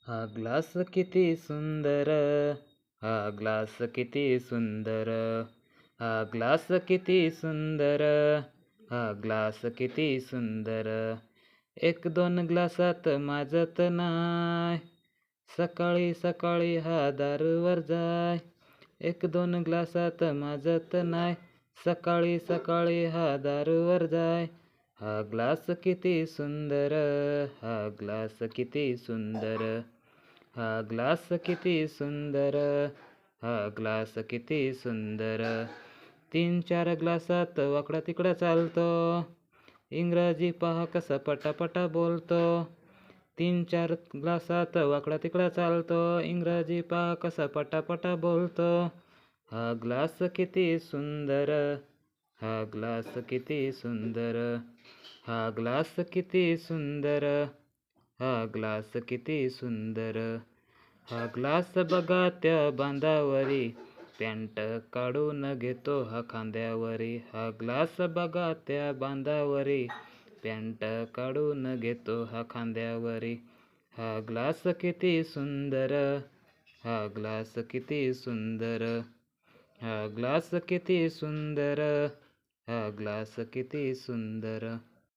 हा ग्लास किती सुंदर, हा ग्लास किती सुंदर, हा ग्लास किती सुंदर, हा ग्लास किती सुंदर. एक दोन ग्लासात माझत नाय, सकाळी सकाळी हा दारूवर जाय. एक दोन ग्लासात माझत नाय, सकाळी सकाळी हा दारूवर जाय. हा ग्लास किती सुंदर, हा ग्लास किती सुंदर, हा ग्लास किती सुंदर, हा ग्लास किती सुंदर. 3-4 ग्लासात वाकडा तिकडा चालतो, इंग्रजी पहा कसा पटापटा बोलतो. 3-4 ग्लासात वाकडा तिकडा चालतो, इंग्रजी पहा कसा पटापटा बोलतो. हा ग्लास किती सुंदर, हा ग्लास किती सुंदर, हा ग्लास किती सुंदर, हा ग्लास किती सुंदर. हा ग्लास बघा त्या बांधावरी, पॅन्ट काढून घेतो हा खांद्यावरी. हा ग्लास बघा त्या बांधावरी, पॅन्ट काढून घेतो हा खांद्यावरी. हा ग्लास किती सुंदर, हा ग्लास किती सुंदर, हा ग्लास किती सुंदर, हा ग्लास किती सुंदर.